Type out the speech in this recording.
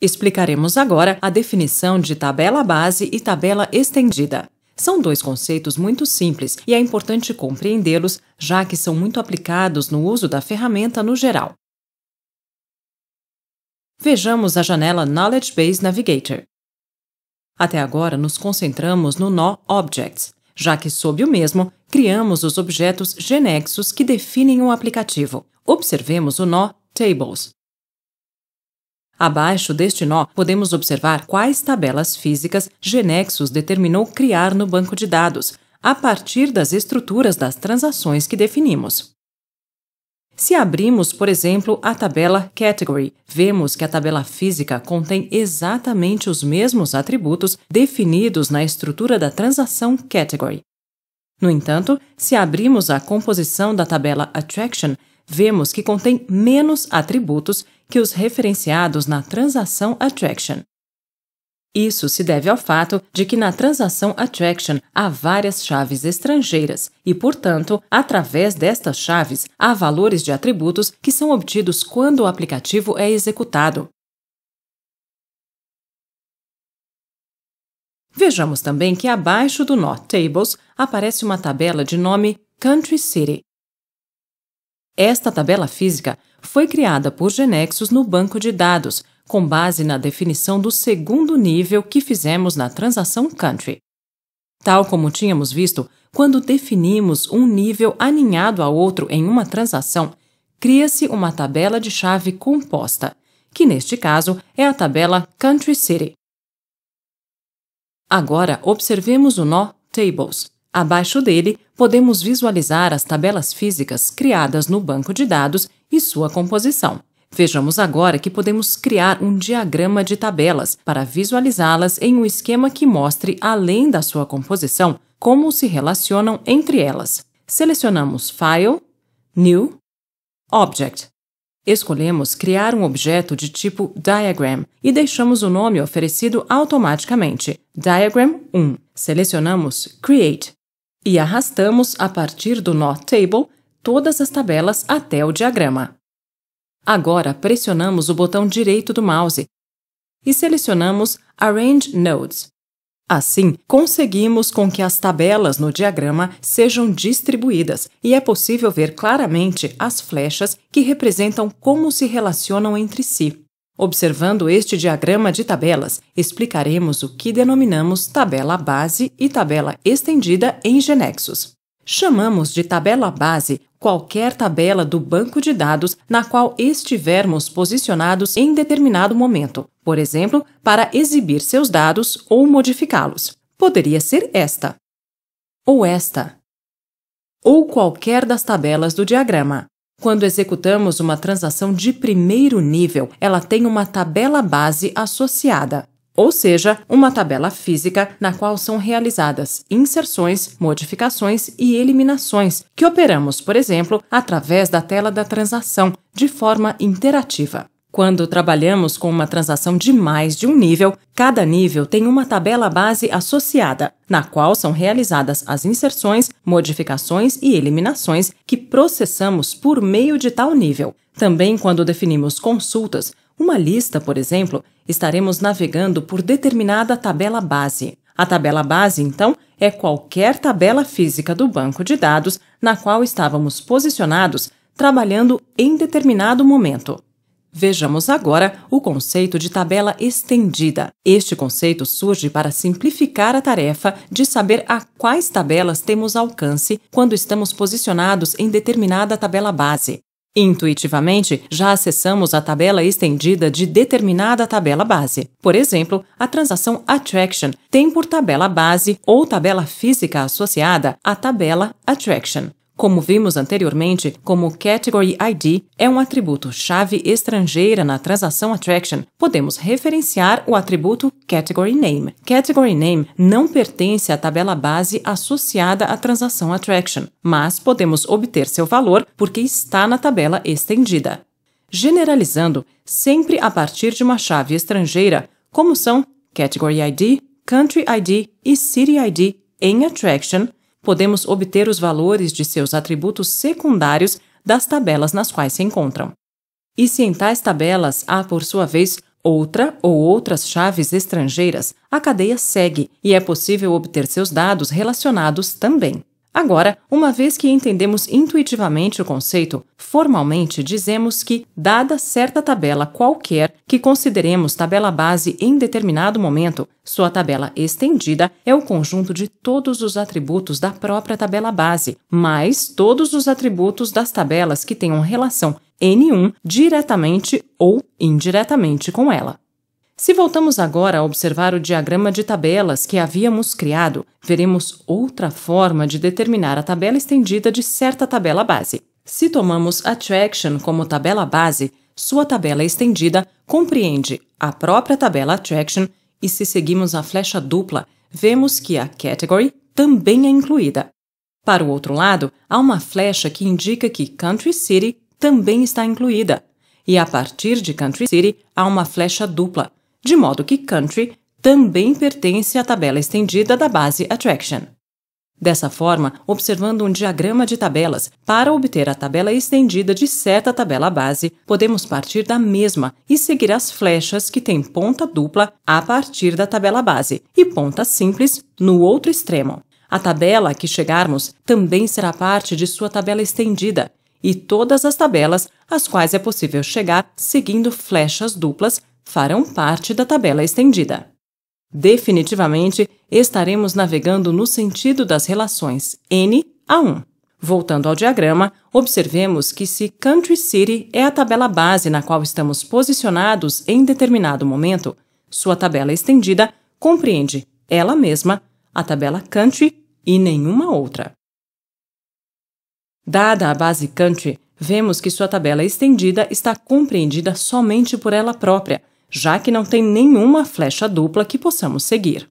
Explicaremos agora a definição de tabela base e tabela estendida. São dois conceitos muito simples e é importante compreendê-los, já que são muito aplicados no uso da ferramenta no geral. Vejamos a janela Knowledge Base Navigator. Até agora, nos concentramos no nó Objects, já que, sob o mesmo, criamos os objetos genexos que definem o aplicativo. Observemos o nó Tables. Abaixo deste nó, podemos observar quais tabelas físicas Genexus determinou criar no banco de dados, a partir das estruturas das transações que definimos. Se abrimos, por exemplo, a tabela Category, vemos que a tabela física contém exatamente os mesmos atributos definidos na estrutura da transação Category. No entanto, se abrimos a composição da tabela Attraction, vemos que contém menos atributos que os referenciados na transação Attraction. Isso se deve ao fato de que na transação Attraction há várias chaves estrangeiras e, portanto, através destas chaves, há valores de atributos que são obtidos quando o aplicativo é executado. Vejamos também que abaixo do nó Tables aparece uma tabela de nome Country City. Esta tabela física foi criada por Genexus no banco de dados, com base na definição do segundo nível que fizemos na transação Country. Tal como tínhamos visto, quando definimos um nível aninhado a outro em uma transação, cria-se uma tabela de chave composta, que neste caso é a tabela Country City. Agora, observemos o nó Tables. Abaixo dele, podemos visualizar as tabelas físicas criadas no banco de dados e sua composição. Vejamos agora que podemos criar um diagrama de tabelas para visualizá-las em um esquema que mostre, além da sua composição, como se relacionam entre elas. Selecionamos File, New, Object. Escolhemos criar um objeto de tipo Diagram e deixamos o nome oferecido automaticamente, Diagram 1. Selecionamos Create e arrastamos, a partir do nó Table, todas as tabelas até o diagrama. Agora, pressionamos o botão direito do mouse e selecionamos Arrange Nodes. Assim, conseguimos com que as tabelas no diagrama sejam distribuídas e é possível ver claramente as flechas que representam como se relacionam entre si. Observando este diagrama de tabelas, explicaremos o que denominamos tabela base e tabela estendida em Genexus. Chamamos de tabela base qualquer tabela do banco de dados na qual estivermos posicionados em determinado momento, por exemplo, para exibir seus dados ou modificá-los. Poderia ser esta, ou esta, ou qualquer das tabelas do diagrama. Quando executamos uma transação de primeiro nível, ela tem uma tabela base associada, ou seja, uma tabela física na qual são realizadas inserções, modificações e eliminações, que operamos, por exemplo, através da tela da transação, de forma interativa. Quando trabalhamos com uma transação de mais de um nível, cada nível tem uma tabela base associada, na qual são realizadas as inserções, modificações e eliminações que processamos por meio de tal nível. Também quando definimos consultas, uma lista, por exemplo, estaremos navegando por determinada tabela base. A tabela base, então, é qualquer tabela física do banco de dados na qual estávamos posicionados trabalhando em determinado momento. Vejamos agora o conceito de tabela estendida. Este conceito surge para simplificar a tarefa de saber a quais tabelas temos alcance quando estamos posicionados em determinada tabela base. Intuitivamente, já acessamos a tabela estendida de determinada tabela base. Por exemplo, a transação Attraction tem por tabela base ou tabela física associada a tabela Attraction. Como vimos anteriormente, como Category ID é um atributo-chave estrangeira na transação Attraction, podemos referenciar o atributo Category Name. Category Name não pertence à tabela base associada à transação Attraction, mas podemos obter seu valor porque está na tabela estendida. Generalizando, sempre a partir de uma chave estrangeira, como são Category ID, Country ID e City ID em Attraction, podemos obter os valores de seus atributos secundários das tabelas nas quais se encontram. E se em tais tabelas há, por sua vez, outra ou outras chaves estrangeiras, a cadeia segue e é possível obter seus dados relacionados também. Agora, uma vez que entendemos intuitivamente o conceito, formalmente dizemos que, dada certa tabela qualquer que consideremos tabela base em determinado momento, sua tabela estendida é o conjunto de todos os atributos da própria tabela base, mais todos os atributos das tabelas que tenham relação N1 diretamente ou indiretamente com ela. Se voltamos agora a observar o diagrama de tabelas que havíamos criado, veremos outra forma de determinar a tabela estendida de certa tabela base. Se tomamos Attraction como tabela base, sua tabela estendida compreende a própria tabela Attraction e se seguimos a flecha dupla, vemos que a Category também é incluída. Para o outro lado, há uma flecha que indica que Country City também está incluída. E a partir de Country City, há uma flecha dupla, de modo que Country também pertence à tabela estendida da base Attraction. Dessa forma, observando um diagrama de tabelas, para obter a tabela estendida de certa tabela base, podemos partir da mesma e seguir as flechas que têm ponta dupla a partir da tabela base e ponta simples no outro extremo. A tabela a que chegarmos também será parte de sua tabela estendida, e todas as tabelas às quais é possível chegar seguindo flechas duplas farão parte da tabela estendida. Definitivamente, estaremos navegando no sentido das relações N a 1. Voltando ao diagrama, observemos que se Country City é a tabela base na qual estamos posicionados em determinado momento, sua tabela estendida compreende ela mesma, a tabela Country e nenhuma outra. Dada a base Country, vemos que sua tabela estendida está compreendida somente por ela própria, já que não tem nenhuma flecha dupla que possamos seguir.